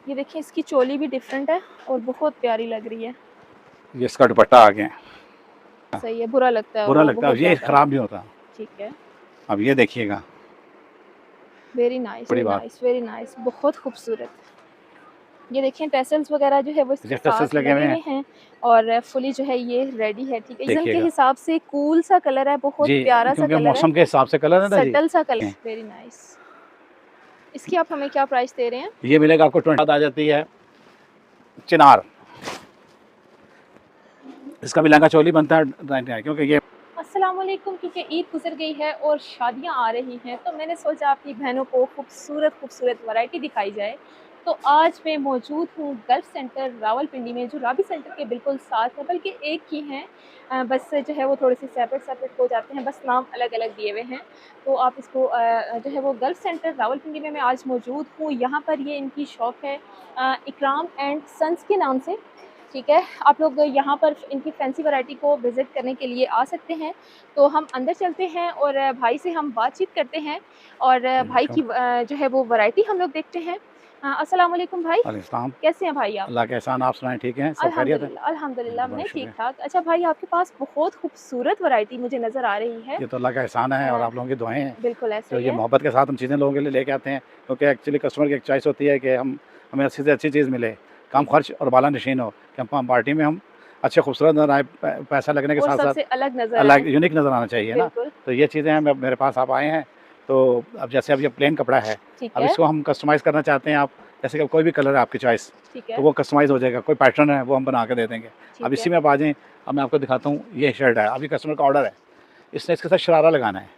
ये देखिए इसकी चोली भी डिफरेंट है और बहुत प्यारी लग रही है। ये इसका दुपट्टा आ गया। सही है, बुरा लगता है बुरा वो लगता है, बहुत अब ये ज़्यादा। खराब नहीं होता। ठीक है, अब ये देखिएगा, वेरी नाइस, बड़ी वेरी बात। नाइस, वेरी नाइस, बहुत खूबसूरत। ये देखिए टैसल्स वगैरह जो है वो इसके टसल्स साथ लगे हुए लगे हैं, हुए हैं और फुली जो है ये रेडी है। ठीक है, सीजन के देखिएगा हिसाब से कूल सा कलर है, बहुत जी, प्यारा सा क्योंकि कलर है, मौसम के हिसाब से कलर है ना जी। सटल सा कलर, वेरी नाइस। इसकी आप हमें क्या प्राइस दे रहे हैं? ये मिलेगा आपको 20 आ जाती है चिनार। इसका भी लहंगा चोली बनता है 99, क्योंकि ये अस्सलाम वालेकुम। क्योंकि ईद गुजर गई है और शादियां आ रही हैं तो मैंने सोचा आपकी बहनों को खूबसूरत खूबसूरत वैरायटी दिखाई जाए। तो आज मैं मौजूद हूँ गल्फ सेंटर रावलपिंडी में, जो राबी सेंटर के बिल्कुल साथ है, बल्कि एक ही हैं। बस जो है वो थोड़े से सेपरेट सेपरेट हो जाते हैं, बस नाम अलग अलग दिए हुए हैं। तो आप इसको जो है वो गल्फ सेंटर रावलपिंडी में मैं आज मौजूद हूँ। यहाँ पर ये इनकी शॉप है इकराम एंड सन्स के नाम से। ठीक है, आप लोग यहाँ पर इनकी फैंसी वैरायटी को विज़िट करने के लिए आ सकते हैं। तो हम अंदर चलते हैं और भाई से हम बातचीत करते हैं और भाई की जो है वो वैरायटी हम लोग देखते हैं। अस्सलाम वालेकुम भाई, इस्लाम। कैसे हैं भाई आप? अल्लाह का एहसान, आप सुनाएं, ठीक हैं, सब खैरियत है? अल्हम्दुलिल्लाह, अल्हम्दुलिल्लाह बहुत मैं शुक्रिया। ठीक-ठाक। अच्छा भाई, आपके पास बहुत खूबसूरत वैरायटी मुझे नज़र आ रही है। ये तो अल्लाह का एहसान है और अ, आप लोगों की दुआएं हैं। बिल्कुल ऐसा तो ही ये है। मोहब्बत के साथ हम चीज़ें लोगों के लिए लेके आते हैं, क्योंकि एक्चुअली कस्टमर की एक चॉइस होती है कि हमें अच्छी से अच्छी चीज़ मिले, कम खर्च और बाला नशीन हो, कि हम पार्टी में हम अच्छे खूबसूरत नजर आए, पैसा लगने के और साथ साथ सबसे अलग नज़र आएँ। अलग यूनिक नज़र आना चाहिए ना। बिल्कुल, तो ये चीज़ें हैं, मेरे पास आप आए हैं। तो अब जैसे अब ये प्लेन कपड़ा है, ठीक अब है, इसको हम कस्टमाइज़ करना चाहते हैं, आप जैसे कि कोई भी कलर है आपकी चॉइस, ठीक तो है, वो कस्टमाइज़ हो जाएगा। कोई पैटर्न है वो हम बना के दे देंगे। अब ठीक इसी है, में आप आ जाएँ, अब मैं आपको दिखाता हूँ। ये शर्ट है, अभी कस्टमर का ऑर्डर है, इसने इसके साथ शरारा लगाना है,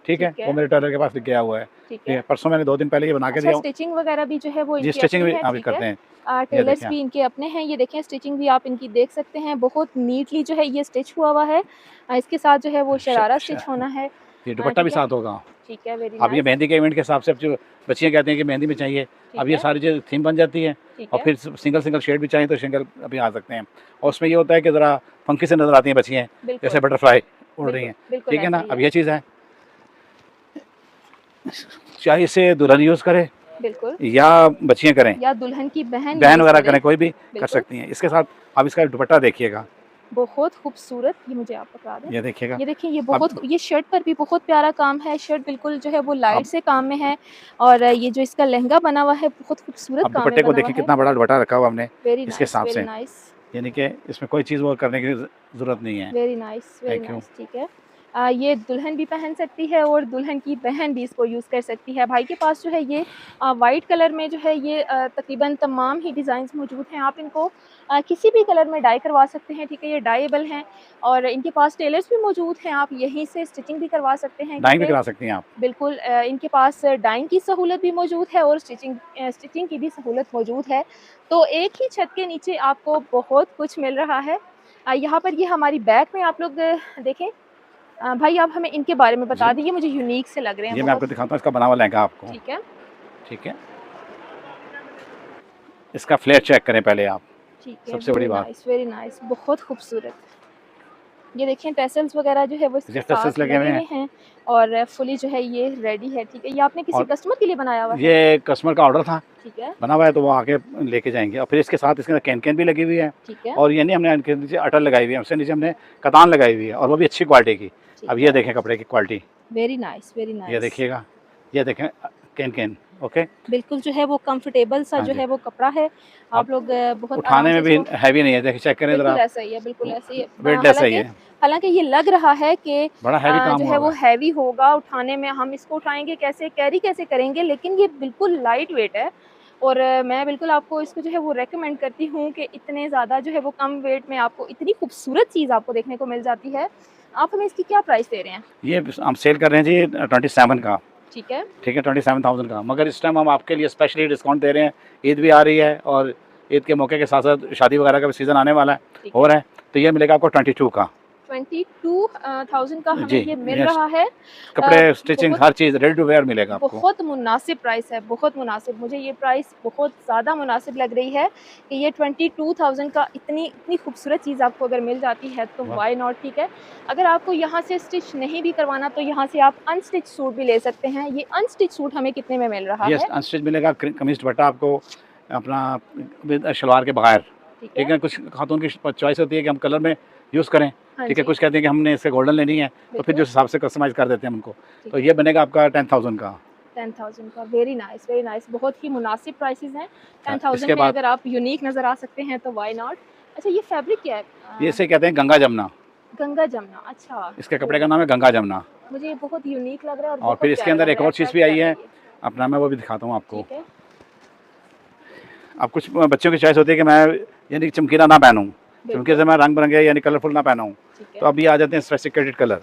ठीक है, ठीक वो है, मेरे टेलर के पास लिख गया हुआ है। ठीक ये है। परसों मैंने 2 दिन पहले ये बना के अच्छा, दिया हूँ। स्टिचिंग वगैरह भी जो है वो जी, इनकी स्टिचिंग अपनी भी है, अभी ठीक है। करते हैं। ये टेलर्स देखिए, भी इनके अपने हैं। ये देखें स्टिचिंग भी आप इनकी देख सकते हैं, बहुत नीटली जो है ये स्टिच हुआ हुआ है। इसके साथ जो है वो श शरारा श स्टिच होना है। ये दुपट्टा भी ठीक है, साथ होगा। ठीक है, वेरी अब ये नाइस। मेहंदी के इवेंट के हिसाब से, अब जो बच्चियाँ कहती हैं कि मेहंदी में चाहिए, अब ठीक ये है, सारी चीज़ थीम बन जाती है। ठीक और है, फिर सिंगल सिंगल शेड भी चाहिए तो सिंगल अभी आ सकते हैं। और ठीक उसमें है। ये होता है कि ज़रा फंकी से नज़र आती हैं बच्चियाँ, जैसे बिल्कुल, बटरफ्लाई उड़ रही बिल्कुल, हैं, बिल्कुल ठीक है ऐसा ना। ही अब है। ये चीज़ है, चाहे इसे दुल्हन यूज़ करे बिल्कुल, या बच्चियाँ करें, या दुल्हन की बहन बहन यूज़ वगैरह करे। करें, कोई भी कर बिल्कुल, सकती हैं। इसके साथ अब इसका दुपट्टा देखिएगा, बहुत खूबसूरत। ये मुझे आप पकड़ा दें। ये देखिएगा। ये देखिए, ये अब बहुत, ये शर्ट पर भी बहुत प्यारा काम है। शर्ट बिल्कुल जो है वो लाइट अब से काम में है और ये जो इसका लहंगा बना हुआ है बहुत खूबसूरत अब काम में दुपट्टे को बना हुआ देखिए, है। कितना बड़ा दुपट्टा रखा हुआ हमने वेरी इसके नाइस, हिसाब वेरी से, नाइस, यानी कि इसमें कोई चीज़ वो करने की ज़रूरत नहीं है। Very nice, very thank you. Nice. ठीक है, ये दुल्हन भी पहन सकती है और दुल्हन की बहन भी इसको यूज़ कर सकती है। भाई के पास जो है ये वाइट कलर में जो है ये तकरीबन तमाम ही डिज़ाइंस मौजूद हैं। आप इनको किसी भी कलर में डाई करवा सकते हैं। ठीक है, ये डाइएबल हैं और इनके पास टेलर्स भी मौजूद हैं। आप यहीं से स्टिचिंग भी करवा सकते हैं, डाइंग भी क्योंकि करा सकती हैं आप। बिल्कुल इनके पास डाइंग की सहूलत भी मौजूद है और स्टिचिंग की भी सहूलत मौजूद है। तो एक ही छत के नीचे आपको बहुत कुछ मिल रहा है। यहाँ पर ये हमारी बैक में आप लोग देखें। भाई आप हमें इनके बारे में बता जी, दीजिए, मुझे यूनिक से लग रहे हैं ये मैं बहुत। आपको दिखाता हूँ, इसका बना हुआ लहंगा आपको, ठीक है, ठीक है। इसका फ्लेयर चेक करें पहले आप, ठीक है, सबसे बड़ी वेरी बात। नाइस, वेरी नाइस, बहुत खूबसूरत। ये देखिए टैसल्स वगैरह जो है वो इसके ये टसल्स साथ लगे हुए लगे हैं। हुए हैं और फुली जो है ये रेडी है। ठीक है, ये आपने किसी और कस्टमर के लिए बनाया हुआ है? ये कस्टमर का ऑर्डर था, ठीक है, बना हुआ है, तो वो आके लेके जाएंगे। और फिर इसके साथ इसके अंदर कैन कैन भी लगी हुई है। ठीक है, और ये नहीं, हमने इनके नीचे अटल लगाई हुई है, उससे नीचे हमने कतान लगाई हुई है, और वो भी अच्छी क्वालिटी की। अब ठीक ये है, देखें कपड़े की क्वालिटी, वेरी नाइस, वेरी ये नाइस। देखिएगा, ये देखें कैन कैन। ओके, बिल्कुल जो है वो कंफर्टेबल सा हाँ जो जी। है वो कपड़ा है। अब आप लोग बहुत आराम उठाने से में भी इसको, हैवी नहीं है, देखिए चेक करें ज़रा बिल्कुल आप, ऐसा ही है, बिल्कुल ऐसे ही है। वेटलेस है हालाँकि ये, हालाँकि ये लग रहा है कि बड़ा हैवी काम जो है हुआ वो हुआ है। हैवी होगा उठाने में, हम इसको उठाएँगे कैसे, कैरी कैसे करेंगे, लेकिन ये बिल्कुल लाइट वेट है और मैं बिल्कुल आपको इसको जो है वो रेकमेंड करती हूँ कि इतने ज़्यादा जो है वो कम वेट में आपको इतनी खूबसूरत चीज़ आपको देखने को मिल जाती है। आप हमें इसकी क्या प्राइस दे रहे हैं? ये हम सेल कर रहे हैं जी 27 का, ठीक है, ठीक है, 27,000 का। मगर इस टाइम हम आपके लिए स्पेशली डिस्काउंट दे रहे हैं, ईद भी आ रही है और ईद के मौके के साथ साथ शादी वगैरह का भी सीज़न आने वाला है, ठीक हो है। रहा है। तो ये मिलेगा आपको 22 का। 22,000 का हमें जी, ये मिल ये रहा है। कपड़े स्टिचिंग बहुत हर चीज़ रेडी टू वेयर मिलेगा आपको। बहुत मुनासिब प्राइस है, बहुत मुनासिब। मुझे ये प्राइस बहुत ज़्यादा मुनासिब लग रही है कि ये 22,000 का इतनी इतनी खूबसूरत चीज़ आपको अगर मिल जाती है तो वाह, व्हाई नॉट। ठीक है, अगर आपको यहाँ से स्टिच नहीं भी करवाना तो यहाँ से आप अनस्टिच सूट भी ले सकते हैं। ये अनस्टिच सूट हमें कितने में मिल रहा ये है? अनस्टिच मिलेगा, कमीज दुपट्टा आपको अपना विद शलवार के बगैर, ठीक ठीक है। है। कुछ खातून की चॉइस होती है कि हम कलर में यूज़ करें, हाँ ठीक है। जी, कुछ कहते हैं कि हमने इससे गोल्डन लेनी है, तो फिर बिल्कुल, जिस हिसाब से कस्टमाइज़ कर देते हैं हम उनको। तो ठीक है। ये बनेगा आपका 10,000 का। 10,000 का, वेरी नाइस, वेरी नाइस। बहुत ही मुनासिब प्राइसेज़ हैं। 10,000 इसके में बाद अगर आप यूनिक नज़र आ सकते हैं तो व्हाई नॉट? अच्छा, ये फैब्रिक क्या है? ये इसे कहते हैं गंगा जमुना, गंगा जमुना, अच्छा, इसके कपड़े का ओह! नाम है गंगा जमुना। मुझे ये बहुत यूनिक लग रहा है और और बहुत फिर इसके प्यारा अंदर लग एक रहा है, और चीज़ भी अट्रैक्ट आई कर रहा है, है ये। अपना मैं वो भी दिखाता हूँ आपको। ठीक है, अब कुछ बच्चों की चॉइस होती है कि मैं यानी चमकीला ना पहनूँ, चमकीले बिल्कुल, से मैं रंग-बिरंगे यानी कलरफुल ना पहनाऊँ। ठीक तो है, अभी आ जाते हैं सोफिस्टिकेटेड कलर।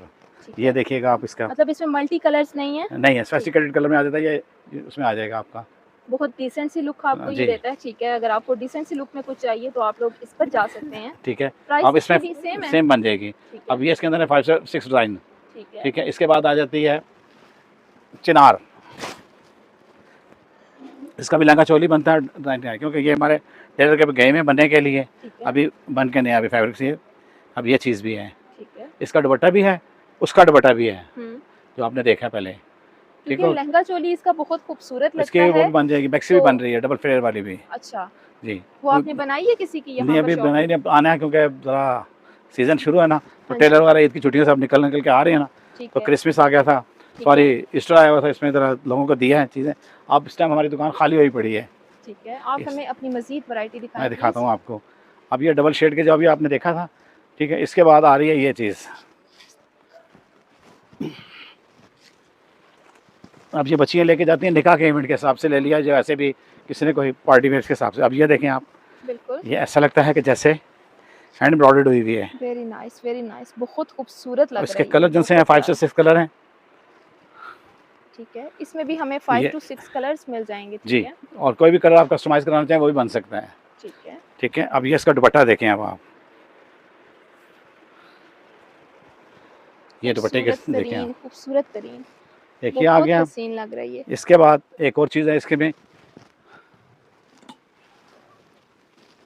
ठीक ये है। देखिएगा आप इसका, मतलब इसमें मल्टी कलर्स नहीं है? नहीं है ठीक, सोफिस्टिकेटेड कलर में आ जाता है ये उसमें आ जाएगा आपका। बहुत डिसेंट सी लुक आपको ये जी, देता है, ठीक है। अगर आपको डिसेंट सी लुक में कुछ चाहिए तो आप लोग इस पर जा सकते हैं। ठीक है। अब प्राइस इसमें इसकी भी सेम है? सेम बन जाएगी। ठीक है, अब ये इसके अंदर है 5 से 6 डिज़ाइन, ठीक है, ठीक है। इसके बाद आ जाती है चिनार, इसका भी लहंगा चोली बनता है 99, क्योंकि ये हमारे टेलर के गए में बनने के लिए, ठीक है, अभी बन के नहीं आया अभी फैब्रिक से। अब ये चीज़ भी है, ठीक है। इसका दुपट्टा भी है, उसका दुपट्टा भी है, हुँ, जो आपने देखा पहले, ठीक क्योंकि है। लहंगा चोली इसका बहुत खूबसूरत इसकी लगता वो है, भी बन जाएगी, मैक्सी भी तो बन रही है, डबल फ्लेयर वाली भी। अच्छा, जी, वो आपने बनाई है किसी की नहीं यहाँ पर अभी शॉप बनाई पे? नहीं, अब आना है क्योंकि अब ज़रा सीज़न शुरू है ना, तो हाँ टेलर जी, वगैरह ईद की छुट्टियों से अब निकल निकल के आ रहे हैं ना, ठीक तो है, क्रिसमस आ गया था, ठीक सॉरी है, ईस्टर आया हुआ था, इसमें ज़रा लोगों को दिया है चीज़ें। अब इस टाइम हमारी दुकान खाली हुई पड़ी है। ठीक है। आप इस हमें अपनी मज़ीद वैरायटी दिखाएँ मैं दिखाता प्लीज़। हूँ आपको। अब ये डबल शेड के जो अभी आपने देखा था, ठीक है। इसके बाद आ रही है ये चीज़। अब ये बच्चियाँ लेके जाती हैं निकाह के इवेंट के हिसाब से ले लिया, जो ऐसे भी किसी ने कोई पार्टी वेयर के हिसाब से। अब ये देखें आप, बिल्कुल, ये ऐसा लगता है कि जैसे हैंड एम्ब्रॉयडर्ड हुई हुई है। वेरी नाइस, बहुत खूबसूरत अब लग रहा इसके है ये, कलर जिनसे हैं बहुत 5 से प्यारा। 6 कलर हैं। ठीक है, इसमें भी हमें 5 ये टू 6 कलर्स मिल जाएँगे, ठीक जी, है, और कोई भी कलर आप कस्टमाइज़ कराना चाहें वो भी बन सकता है, ठीक है। ठीक है। अब ये इसका दुपट्टा देखें अब आप, ये दुपट्टे के देखें आप, खूबसूरत तरीन, देखिए आ बहुत गया। हसीन लग रहा है ये। इसके बाद एक और चीज़ है इसके में,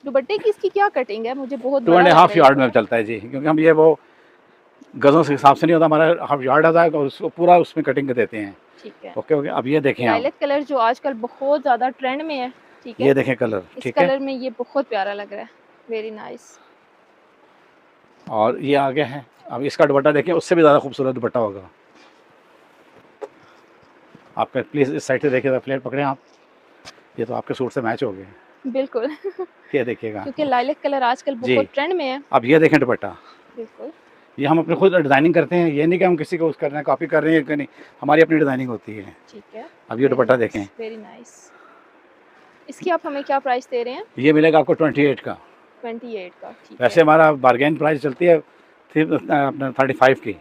दुपट्टे की इसकी क्या कटिंग है? मुझे बहुत टू बड़ा एंड लग रहा हाफ है ये यार्ड में दुपट्टा। चलता है जी, क्योंकि हम ये वो गज़ों के हिसाब से नहीं होता, हमारा हाफ यार्ड आता है और उसको पूरा उसमें कटिंग देते हैं। ठीक है। Okay okay. अब ये देखें आप, लाइलैक कलर जो आजकल बहुत ज़्यादा ट्रेंड में है, ठीक है? ये देखें कलर, इस ठीक है। कलर में ये बहुत प्यारा लग रहा है, वेरी नाइस। और ये आ गया है। अब इसका दुपट्टा देखें, उससे भी ज़्यादा खूबसूरत दुपट्टा होगा। आप प्लीज़ इस साइड से देखिए, फ्लेयर पकड़ें आप, ये तो आपके सूट से मैच हो गए। बिल्कुल, ये देखिएगा क्योंकि लाइलैक कलर आजकल जी। बहुत ट्रेंड में है। अब ये देखें दुपट्टा, बिल्कुल, ये हम अपने खुद डिज़ाइनिंग करते हैं, ये नहीं कि हम किसी को उस कर रहे हैं, कॉपी कर रहे हैं कि नहीं, हमारी अपनी डिज़ाइनिंग होती है। ठीक है। अब ये दुपट्टा देखें, वेरी नाइस। इसकी आप हमें क्या प्राइस दे रहे हैं? ये मिलेगा आपको 28 का। 28 का, ठीक वैसे है। हमारा बारगेन प्राइस चलती है सिर्फ अपना 35 की,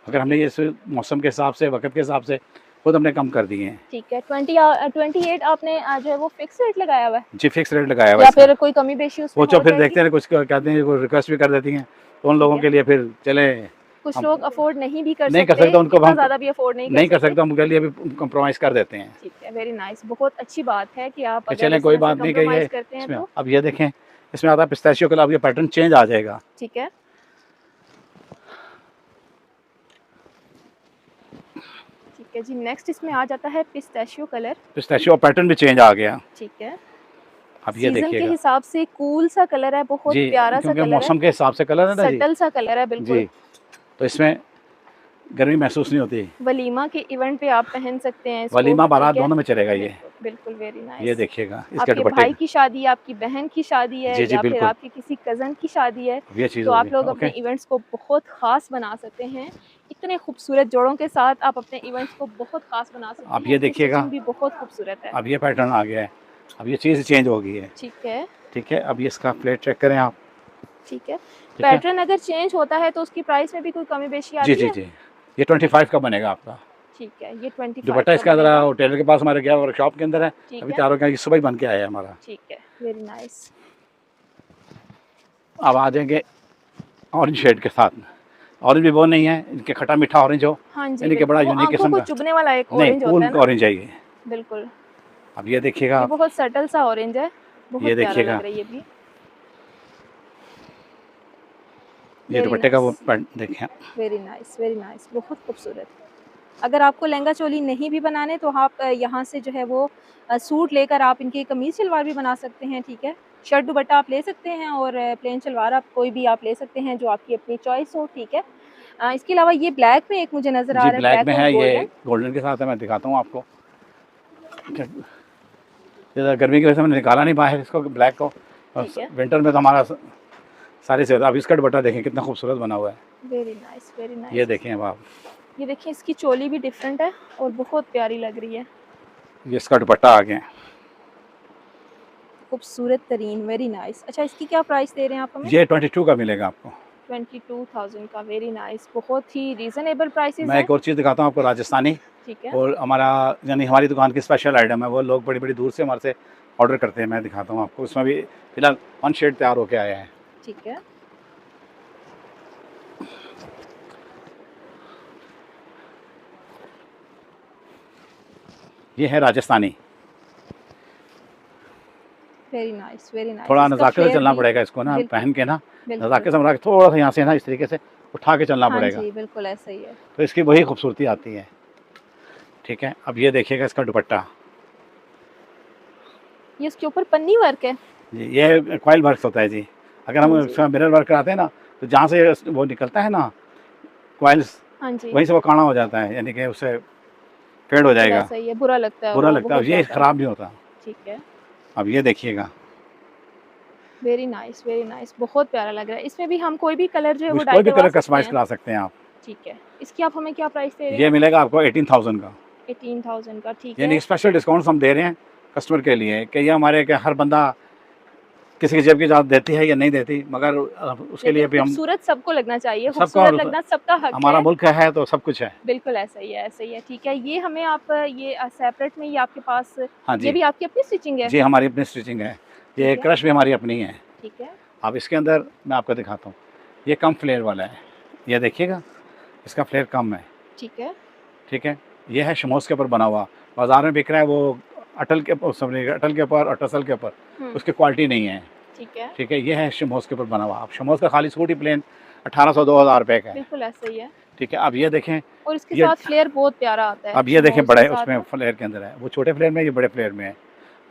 मगर हमने ये मौसम के हिसाब से, वक्त के हिसाब से खुद हमने कम कर दिए हैं। ठीक है, 28 आपने जो है वो फिक्स रेट लगाया हुआ है? जी, फिक्स रेट लगाया हुआ है या इसका। फिर कोई कमी बेशी वो उसमें जो हो फिर जाएगी? देखते हैं, कुछ कहते हैं, वो रिक्वेस्ट भी कर देती हैं, तो उन ठीक लोगों है। के लिए फिर चले कुछ हम लोग अफोर्ड नहीं भी कर नहीं कर सकते, सकते, उनको इतना हम ज़्यादा भी अफोर्ड नहीं नहीं कर सकते। सकते, हम उनके लिए भी कंप्रोमाइज़ कर देते हैं ठीक है, वेरी नाइस, बहुत अच्छी बात है कि आप कि अगर चलें इस कोई तरह से बात नहीं कि ये कॉम्प्रोमाइज़ करते हैं इसमें। तो। अब ये देखें, इसमें आता है पिस्ताशियो कलर, अब ये पैटर्न चेंज आ जाएगा। ठीक है, ठीक है जी। नेक्स्ट इसमें आ जाता है पिस्ताशियो कलर। पिस्ताशियो पैटर्न भी चेंज आ गया। ठीक है, अब ये सीज़न के देखिएगा हिसाब से कूल सा कलर है, बहुत जी, प्यारा सा क्योंकि कलर है, मौसम के हिसाब से कलर है ना जी। सटल सा कलर है जी, बिल्कुल। तो इसमें गर्मी महसूस नहीं होती। वलीमा के इवेंट पे आप पहन सकते हैं इसको, वलीमा बारात ठीक है? दोनों में चलेगा ये। बिल्कुल, बिल्कुल, वेरी ये नाइस। देखिएगा इसके आपके दुपट्टे भाई की शादी, आपकी बहन की शादी है जी, जी, या फिर बिल्कुल। आपके किसी कज़न की शादी है, अब ये चीज़ तो होगी, आप लोग ओके। अपने इवेंट्स को बहुत ख़ास बना सकते हैं। इतने खूबसूरत जोड़ों के साथ आप अपने इवेंट्स को बहुत ख़ास बना सकते अब हैं। ये इसकी देखिएगा, स्टिचिंग भी बहुत खूबसूरत है। अब ये पैटर्न आ गया है, अब ये चीज़ चेंज हो गई है, ठीक है, ठीक है। अब ये इसका प्लेट चेक करें आप, ठीक है। ठीक है। पैटर्न अगर चेंज होता है तो उसकी प्राइस में भी कोई कमी बेशी जी, आती जी, है? जी। ये 25 का बनेगा आपका। ठीक है, ये 25 दुपट्टा का इसका ज़रा बनेगा। वो टेलर के पास हमारे गया, वर्कशॉप के अंदर है, ठीक अभी है, तैयार हो गया, ये सुबह ही बन के आया है हमारा। ठीक है, वेरी नाइस। अब आ जाएंगे ऑरेंज शेड के साथ। ऑरेंज भी वो नहीं है, इनके खट्टा मीठा ऑरेंज हो, हाँ जी, यानी कि बड़ा बिल्कुल, वो यूनिक आँखों किस्म को का। चुभने वाला एक नहीं, ऑरेंज होता कूल है ना? ऑरेंज है ये। बिल्कुल, अब ये देखिएगा ये आप, बहुत सटल सा ऑरेंज है, बहुत ये प्यारा देखिएगा, लग रहा है ये भी। ये वेरी दुपट्टे का वो नाइस, पैंट देखें। वेरी नाइस, वेरी नाइस, बहुत खूबसूरत। अगर आपको लहंगा चोली नहीं भी बनाने तो आप यहाँ से जो है वो सूट लेकर आप इनकी कमीज़ शलवार भी बना सकते हैं, ठीक है। शर्ट दुपट्टा आप ले सकते हैं और प्लेन शलवार आप कोई भी आप ले सकते हैं जो आपकी अपनी चॉइस हो, ठीक है। इसके अलावा ये ब्लैक में एक मुझे नज़र आ जी रहा है, ब्लैक में ब्लैक और है, ये गोल्डन। गोल्डन के साथ है, मैं दिखाता हूँ आपको। ये गर्मी की वजह से मैंने निकाला नहीं बाहर इसको, ब्लैक को। और ठीक है। विंटर में तो हमारा सारी से अब इसका दुपट्टा देखें कितना खूबसूरत बना हुआ है। Very nice, very nice. ये देखें अब आप, ये देखिए इसकी चोली भी डिफरेंट है और बहुत प्यारी लग रही है। ये इसका दुपट्टा आ गया। खूबसूरत तरीन, वेरी नाइस। अच्छा, इसकी क्या प्राइस दे रहे हैं आप हमें? ये 22 का मिलेगा आपको। 22,000 का, वेरी नाइस। बहुत ही रीजनेबल प्राइसेस मैं हैं। एक और चीज़ दिखाता हूँ आपको, राजस्थानी। ठीक है। और हमारा यानी हमारी दुकान की स्पेशल आइटम है, वो लोग बड़ी बड़ी दूर से हमारे से ऑर्डर करते हैं। मैं दिखाता हूँ आपको, इसमें भी फिलहाल 1 शेड तैयार होके आया है। ठीक है। ये है Rajasthani. Very nice, very nice. थोड़ा इसका नज़ाकत से फ्लेयर चलना भी पड़ेगा इसको ना, बिल्कुल, पहन के ना बिल्कुल। नज़ाकत से हमरा के थोड़ा सा यहाँ से ना इस तरीके से उठा के चलना हाँ पड़ेगा, जी, बिल्कुल ऐसा ही है। तो इसकी वही खूबसूरती आती है। ठीक है, अब ये देखिएगा इसका दुपट्टा। ये उसके ऊपर पन्नी वर्क है। जी, ये कॉइल वर्क होता है जी। अगर हम हाँ जी। इसका मिरर वर्क कराते हैं ना, तो जहाँ से वो निकलता है ना कॉइल्स, हाँ जी। वहीं से वो काड़ा हो जाता है, यानी कि उससे फेड हो बिल्कुल जाएगा, ऐसा ही है, बुरा लगता है बुरा वो लगता है। बहुत ये ज़्यादा। ख़राब नहीं होता। ठीक है। अब ये देखिएगा, वेरी नाइस, वेरी नाइस। बहुत प्यारा लग रहा है। इसमें भी हम कोई भी कलर जो है वो कोई डाई भी करवा कलर सकते कस्टमाइज़ हैं। करा सकते हैं आप। ठीक है। इसकी आप हमें क्या प्राइस दे रहे ये हैं? मिलेगा आपको 18,000 का, 18,000 का, ठीक यानी है। स्पेशल डिस्काउंट्स हम दे रहे हैं कस्टमर के लिए कि ये हमारे के हर बंदा किसी की जेब की इजाज़त देती है या नहीं देती, मगर उसके लिए लेकिन भी हम खूबसूरत सबको लगना चाहिए, सबका, खूबसूरत लगना सबका हक हमारा है। मुल्क है तो सब कुछ है। बिल्कुल ऐसा ही है, ऐसा ही है। ठीक है, ये हमें आप ये सेपरेट में ये आपके पास हाँ ये जी, भी आपकी अपनी स्टिचिंग है? जी हमारी अपनी स्टिचिंग है। ये ठीक है, क्रश भी हमारी अपनी है। ठीक है, अब इसके अंदर मैं आपको दिखाता हूँ, ये कम फ्लेयर वाला है, ये देखिएगा इसका फ्लेयर कम है। ठीक है, ठीक है, ये है शमोस के ऊपर बना हुआ, बाज़ार में बिक रहा है वो अटल के अटल के ऊपर और टसल के ऊपर, हुँ, उसकी क्वालिटी नहीं है। ठीक है। ठीक है, ये है शमोस के ऊपर बना हुआ। अब शमोस का खाली सूट ही प्लेन 1800-2000 रुपये का है। बिल्कुल ऐसा ही है ठीक है, अब ये देखें, और इसके ये साथ फ्लेयर बहुत प्यारा आता है, अब ये देखें शमोज के बड़े साथ उसमें ना। फ्लेयर के अंदर है, वो छोटे फ्लेयर में, ये बड़े फ्लेयर में है।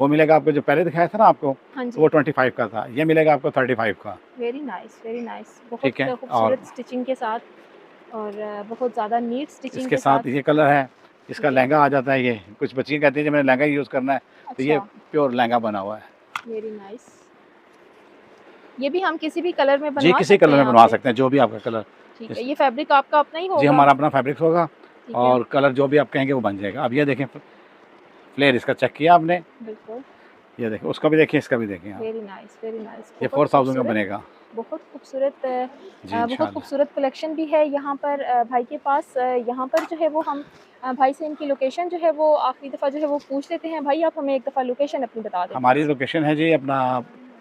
वो मिलेगा आपको, जो पहले दिखाया था ना आपको, हाँ तो वो जी, 25 का था, ये मिलेगा आपको 35 का। Very nice, very nice. बहुत ठीक है, और खूबसूरत स्टिचिंग के साथ और बहुत ज़्यादा नीट स्टिचिंग इसके के साथ। साथ ये कलर है, इसका ठीक है, लहंगा आ जाता है। ये कुछ बच्चियाँ कहती हैं कि मैंने लहंगा यूज़ करना है, तो ये अच्छा, प्योर लहंगा बना हुआ है। Very nice. ये भी हम किसी भी कलर में जी, बनवा किसी सकते कलर हैं में यहाँ बनवा से? सकते हैं, जो भी आपका कलर। ठीक है, इस ये फैब्रिक आपका अपना ही जी, होगा? हमारा अपना फैब्रिक होगा ठीक है, और कलर जो भी आप कहेंगे वो बन जाएगा। अब ये देखें फ्लेयर इसका चेक किया आपने, बिल्कुल। ये देखें, उसका भी देखिए, इसका भी देखें आप। Very nice, very nice. ये बहुत 4000 का खूबसूरत, बनेगा। बहुत खूबसूरत जी, बहुत इंशाल्लाह। खूबसूरत कलेक्शन भी है यहाँ पर भाई के पास। यहाँ पर जो है वो हम भाई से इनकी लोकेशन जो है वो आखिरी दफ़ा जो है वो पूछ लेते हैं। भाई आप हमें एक दफ़ा लोकेशन अपनी बता दें हमारी प्लीज़। लोकेशन है जी अपना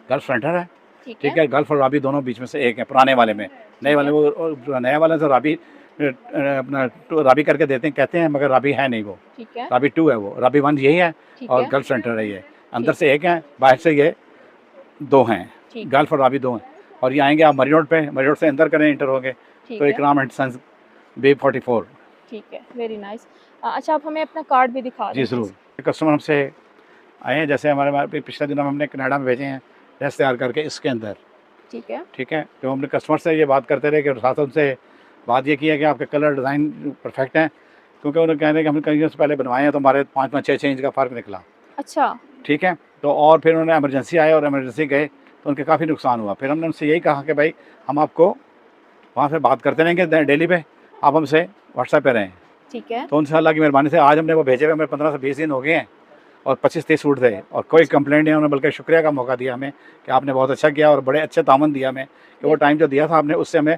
गल्फ फ्रंटर है। ठीक ठीक है, है, गल्फ और राबी दोनों बीच में से एक है, पुराने वाले में। नए ठीक वाले है, वो, जो नया वाला तो राबी अपना राबी करके देते हैं, कहते हैं, मगर राबी है नहीं वो। ठीक है, राबी 2 है वो, राबी 1 यही है ठीक और है, गल्फ सेंटर है ये। अंदर ठीक, से एक है, बाहर से ये 2 हैं, ठीक है, गल्फ और राबी 2 हैं। और ये आएँगे आप मरी रोड पे, मरी रोड से अंदर करें इंटर होगे तो ठीक है, इकराम एंड सन्स B44। ठीक है, वेरी नाइस। अच्छा, आप हमें अपना कार्ड भी दिखा जी दें प्लीज़। ज़रूर। कस्टमर हमसे आए हैं, जैसे हमारे पिछले दिनों में हमने कनाडा में भेजे हैं ड्रेस तैयार करके इसके अंदर। ठीक है, ठीक है, तो हमने कस्टमर से ये बात करते रहे कि साथ उनसे बात ये की है कि आपके कलर डिज़ाइन परफेक्ट हैं, क्योंकि उन्होंने कह रहे हैं कि हमने कहीं से पहले बनवाए हैं तो हमारे 5-5 6-6 इंच का फ़र्क निकला। अच्छा, ठीक है, तो और फिर उन्होंने इमरजेंसी आए और इमरजेंसी गए तो उनके काफ़ी नुकसान हुआ। फिर हमने उनसे यही कहा कि भाई हम आपको वहाँ से बात करते रहेंगे डेली पे, आप हमसे व्हाट्सएप पे रहें। ठीक है, तो उनसे अल्लाह की मेहरबानी से आज हमने वो भेजे हुए, हमें 15 से 20 दिन हो गए हैं और 25-30 सूट थे और कोई कंप्लेंट नहीं है। उन्होंने बल्कि शुक्रिया का मौका दिया हमें कि आपने बहुत अच्छा किया और बड़े अच्छे तामन दिया हमें, कि वो टाइम जो दिया था आपने उससे हमें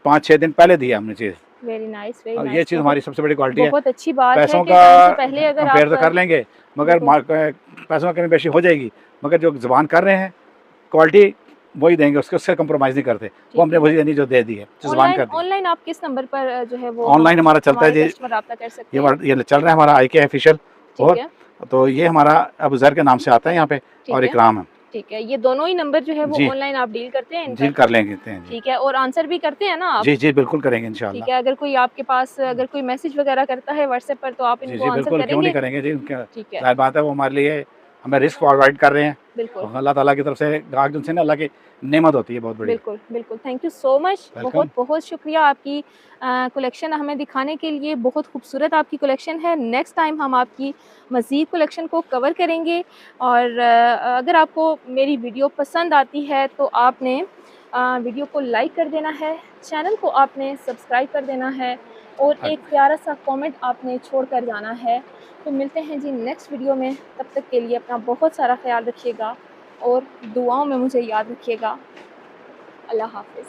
5-6 दिन पहले दिया हमने चीज़। वेरी नाइस, वेरी और ये नाइस। चीज़ हमारी सबसे बड़ी क्वालिटी है। बहुत अच्छी बात है पैसों कि का टाइम से पहले अगर कंपेयर तो आप कर लेंगे, मगर बिल्कुल, पैसों की कमी बेशी हो जाएगी, मगर जो ज़ुबान कर रहे हैं क्वालिटी वही देंगे, उससे कंप्रोमाइज़ नहीं करते। वो हमने ठीक है। वही देनी जो दे दी है, जो ज़ुबान ऑनलाइन कर दी। ऑनलाइन आप किस नंबर पर जो है वो ऑनलाइन हमारा चलता है हमारे जी, कस्टमर राब्ता कर सकते ये हैं? ये चल रहा है हमारा IK ऑफिशियल। ठीक और है, तो ये हमारा अबू ज़र के नाम से आता है यहाँ पे, ठीक और है, इकराम है। ठीक है, ये दोनों ही नंबर जो है वो जी, ऑनलाइन आप डील करते हैं इन जी पर? कर लेंगे जी। ठीक है, और आंसर भी करते हैं ना आप? जी, जी, बिल्कुल करेंगे ठीक इंशाल्लाह। है, अगर कोई आपके पास अगर कोई मैसेज वगैरह करता है व्हाट्सएप पर तो आप जी, इनको जी, आंसर बिल्कुल, क्यों नहीं करेंगे? करेंगे जी, क्या ठीक है, ज़ाहिर बात है वो हमारे लिए हमें रिस्क प्रोवाइड कर रहे हैं, बिल्कुल। तो अल्लाह ताला की तरफ से गाहक जिनसे ना अल्लाह की नेमत होती है बहुत बड़ी। बिल्कुल, बिल्कुल। Thank you so much. Welcome. बहुत-बहुत शुक्रिया आपकी कलेक्शन हमें दिखाने के लिए। बहुत खूबसूरत आपकी कलेक्शन है। नेक्स्ट टाइम हम आपकी मज़ीद कलेक्शन को कवर करेंगे और अगर आपको मेरी वीडियो पसंद आती है तो आपने वीडियो को लाइक कर देना है, चैनल को आपने सब्सक्राइब कर देना है और हाँ, एक प्यारा-सा कमेंट आपने छोड़ कर जाना है। तो मिलते हैं जी नेक्स्ट वीडियो में। तब तक के लिए अपना बहुत सारा ख़्याल रखिएगा और दुआओं में मुझे याद रखिएगा। अल्लाह हाफ़िज़।